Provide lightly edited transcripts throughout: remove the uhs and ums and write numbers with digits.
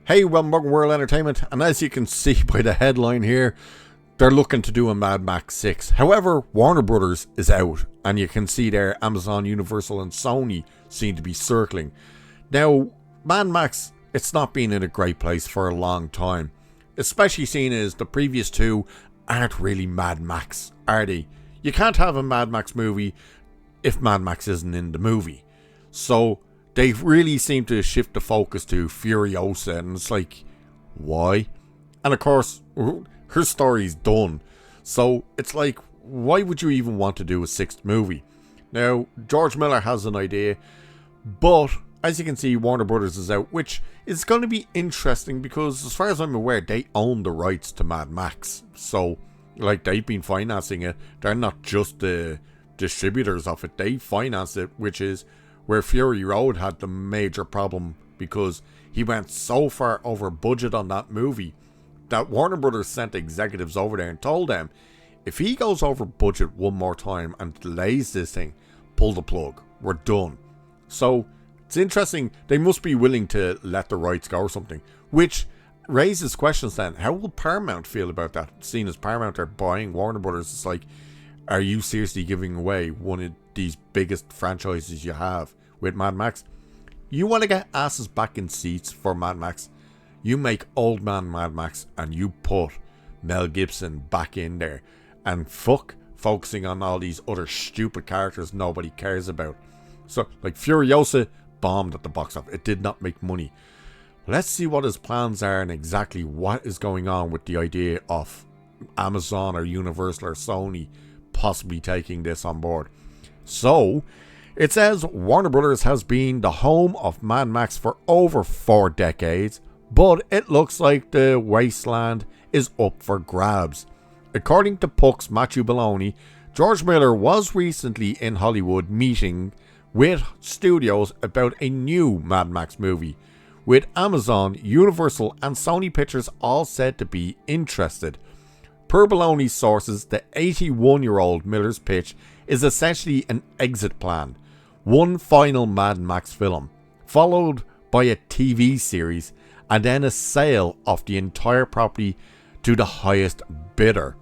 Hey, welcome back to World Entertainment, and as you can see by the headline here, they're looking to do a Mad Max 6. However, Warner Brothers is out, and you can see there Amazon, Universal and Sony seem to be circling. Now, Mad Max, it's not been in a great place for a long time, especially seeing as the previous two aren't really Mad Max, are they? You can't have a Mad Max movie if Mad Max isn't in the movie. So they really seem to shift the focus to Furiosa, and it's like, why? And of course, her story's done. So it's like, why would you even want to do a sixth movie? Now, George Miller has an idea, but as you can see, Warner Brothers is out, which is going to be interesting because as far as I'm aware, they own the rights to Mad Max. So, like, they've been financing it. They're not just the distributors of it. They finance it, which is where Fury Road had the major problem because he went so far over budget on that movie that Warner Brothers sent executives over there and told them, if he goes over budget one more time and delays this thing, pull the plug. We're done. So it's interesting. They must be willing to let the rights go or something, which raises questions then. How will Paramount feel about that? Seeing as Paramount are buying Warner Brothers, it's like, are you seriously giving away one of these biggest franchises you have with Mad Max? You want to get asses back in seats for Mad Max? You make old man Mad Max and you put Mel Gibson back in there and fuck focusing on all these other stupid characters nobody cares about. So, like, Furiosa bombed at the box office. It did not make money. Let's see what his plans are and exactly what is going on with the idea of Amazon or Universal or Sony possibly taking this on board. So, it says Warner Brothers has been the home of Mad Max for over 4 decades, but it looks like the wasteland is up for grabs. According to Puck's Matthew Belloni, George Miller was recently in Hollywood meeting with studios about a new Mad Max movie, with Amazon, Universal and Sony Pictures all said to be interested. Per Belloni's sources, the 81-year-old Miller's pitch is essentially an exit plan. One final Mad Max film, followed by a TV series, and then a sale of the entire property to the highest bidder.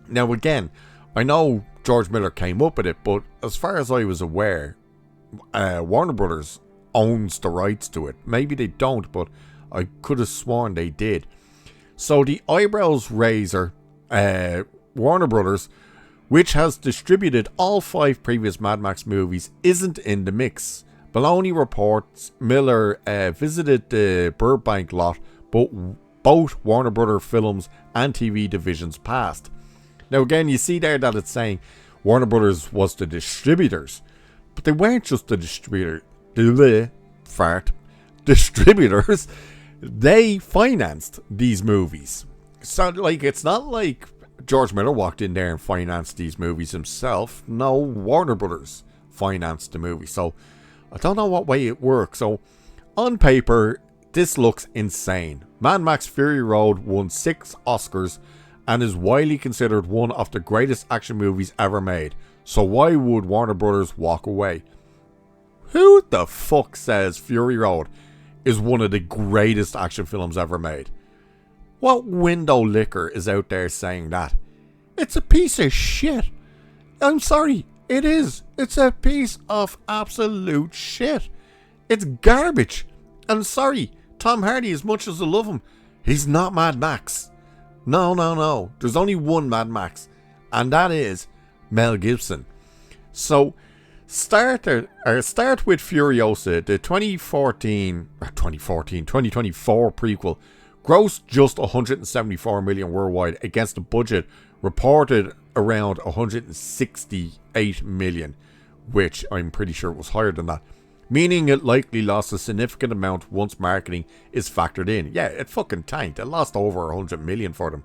Now again, I know George Miller came up with it, but as far as I was aware, Warner Brothers owns the rights to it. Maybe they don't, but I could have sworn they did. So the eyebrows raiser, Warner Brothers, which has distributed all 5 previous Mad Max movies, isn't in the mix. Belloni reports Miller visited the Burbank lot, but both Warner Brothers films and TV divisions passed. Now again, you see there that it's saying Warner Brothers was the distributors, but they weren't just the distributors. They financed these movies. So, like, it's not like George Miller walked in there and financed these movies himself. No, Warner Brothers financed the movie. So I don't know what way it works. So on paper, this looks insane. Mad Max Fury Road won 6 Oscars and is widely considered one of the greatest action movies ever made. So why would Warner Brothers walk away? Who the fuck says Fury Road is one of the greatest action films ever made? What window licker is out there saying that? It's a piece of shit. I'm sorry, it is. It's a piece of absolute shit. It's garbage. I'm sorry, Tom Hardy, as much as I love him, he's not Mad Max. No. There's only one Mad Max, and that is Mel Gibson. So, start with Furiosa, the 2024 prequel, grossed just 174 million worldwide against a budget reported around 168 million, which I'm pretty sure was higher than that, meaning it likely lost a significant amount once marketing is factored in. Yeah, it fucking tanked. It lost over 100 million for them.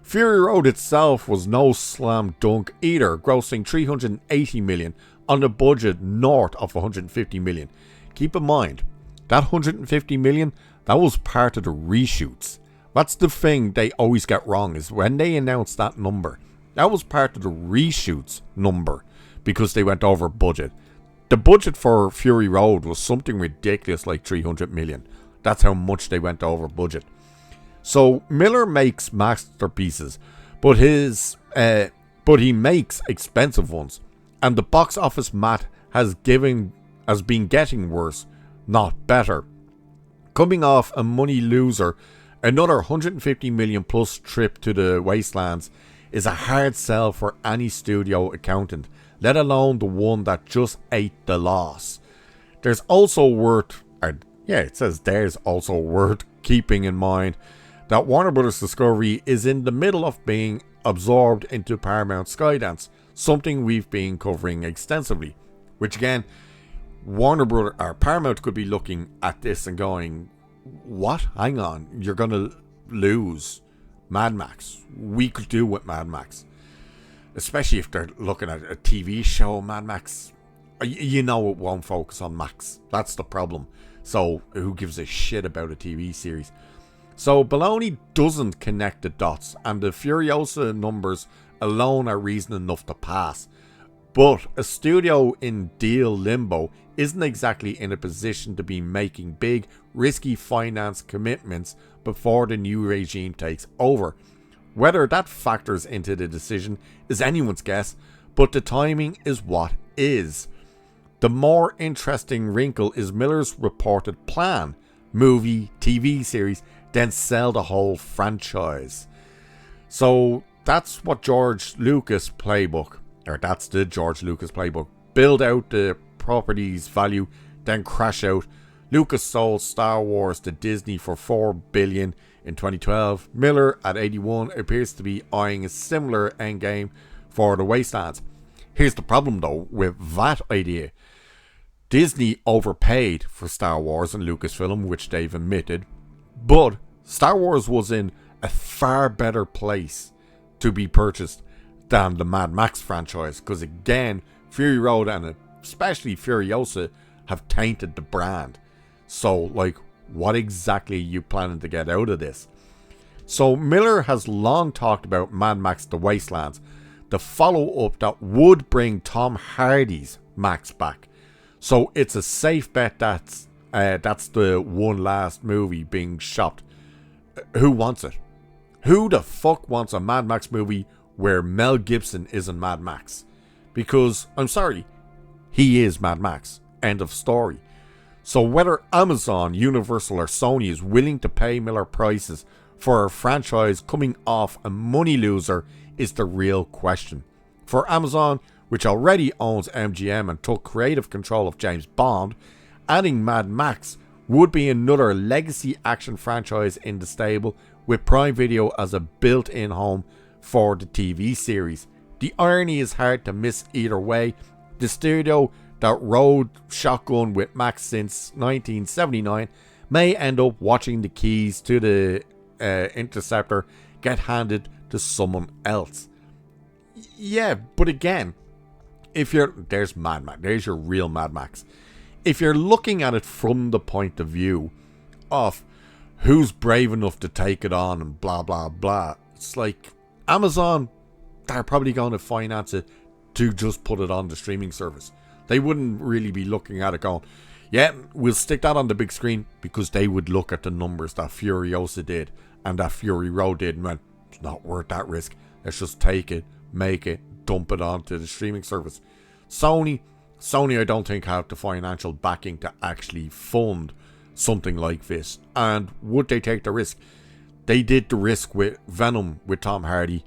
Fury Road itself was no slam dunk either, grossing 380 million on a budget north of 150 million. Keep in mind, that 150 million, that was part of the reshoots. That's the thing they always get wrong, is when they announce that number, that was part of the reshoots number because they went over budget. The budget for Fury Road was something ridiculous like 300 million. That's how much they went over budget. So Miller makes masterpieces, but he makes expensive ones, and the box office math has been getting worse, not better. Coming off a money loser, another 150 million plus trip to the wastelands is a hard sell for any studio accountant, let alone the one that just ate the loss. There's also worth keeping in mind that Warner Bros. Discovery is in the middle of being absorbed into Paramount Skydance, something we've been covering extensively. Which again, Paramount could be looking at this and going, what? Hang on, you're going to lose Mad Max. We could do with Mad Max. Especially if they're looking at a TV show, Mad Max. You know it won't focus on Max. That's the problem. So who gives a shit about a TV series? So Baloney doesn't connect the dots, and the Furiosa numbers alone are reason enough to pass. But a studio in deal limbo isn't exactly in a position to be making big, risky finance commitments before the new regime takes over. Whether that factors into the decision is anyone's guess, but the timing is what is. The more interesting wrinkle is Miller's reported plan: movie, TV series, then sell the whole franchise. So that's the George Lucas playbook. Build out the property's value, then crash out. Lucas sold Star Wars to Disney for $4 billion in 2012. Miller, at 81, appears to be eyeing a similar endgame for the Wastelands. Here's the problem though with that idea. Disney overpaid for Star Wars and Lucasfilm, which they've admitted, but Star Wars was in a far better place to be purchased than the Mad Max franchise, because again, Fury Road and especially Furiosa have tainted the brand. So like, what exactly are you planning to get out of this? So Miller has long talked about Mad Max The Wastelands, the follow-up that would bring Tom Hardy's Max back. So it's a safe bet that's the one last movie being shot. Who wants it? Who the fuck wants a Mad Max movie where Mel Gibson isn't Mad Max? Because, I'm sorry, he is Mad Max. End of story. So whether Amazon, Universal or Sony is willing to pay Miller prices for a franchise coming off a money loser is the real question. For Amazon, which already owns MGM and took creative control of James Bond, adding Mad Max would be another legacy action franchise in the stable, with Prime Video as a built-in home for the TV series. The irony is hard to miss either way. The studio that rode shotgun with Max since 1979 may end up watching the keys to the Interceptor get handed to someone else. Yeah, but again, there's Mad Max, there's your real Mad Max. If you're looking at it from the point of view of who's brave enough to take it on and blah blah blah, it's like Amazon, they're probably going to finance it to just put it on the streaming service. They wouldn't really be looking at it going, yeah, we'll stick that on the big screen, because they would look at the numbers that Furiosa did and that Fury Road did and went, it's not worth that risk. Let's just take it, make it, dump it onto the streaming service. Sony, I don't think have the financial backing to actually fund something like this. And would they take the risk? They did the risk with Venom with Tom Hardy.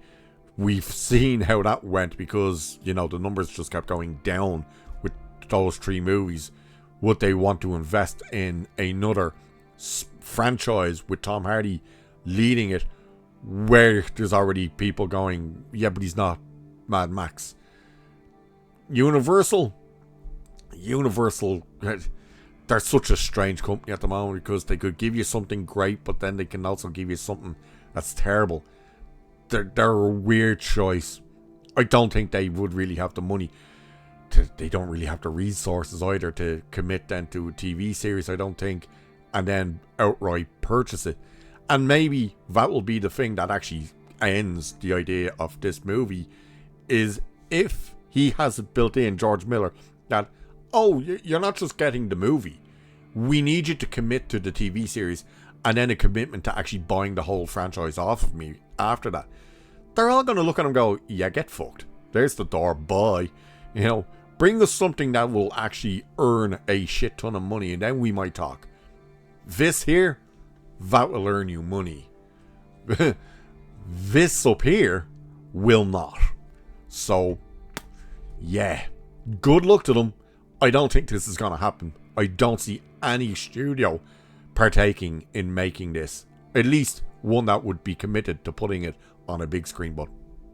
We've seen how that went, because, the numbers just kept going down with those 3 movies. Would they want to invest in another franchise with Tom Hardy leading it, where there's already people going, yeah, but he's not Mad Max? Universal, they're such a strange company at the moment, because they could give you something great, but then they can also give you something that's terrible. They're a weird choice. I don't think they would really have the money. They don't really have the resources either to commit then to a TV series, I don't think, and then outright purchase it. And maybe that will be the thing that actually ends the idea of this movie, is if he has it built in, George Miller, that, oh, you're not just getting the movie, we need you to commit to the TV series, and then a commitment to actually buying the whole franchise off of me after that. They're all going to look at him and go, yeah, get fucked. There's the door, bye. You know, bring us something that will actually earn a shit ton of money, and then we might talk. This here, that will earn you money. This up here will not. So, yeah, good luck to them. I don't think this is going to happen. I don't see any studio partaking in making this. At least one that would be committed to putting it on a big screen, but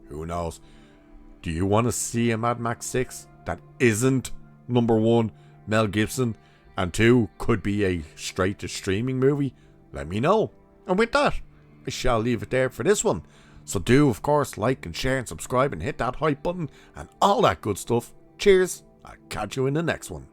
who knows? Do you want to see a Mad Max 6 that isn't, number one, Mel Gibson, and two, could be a straight to streaming movie? Let me know. And with that, I shall leave it there for this one. So do, of course, like and share and subscribe and hit that hype button and all that good stuff. Cheers. I'll catch you in the next one.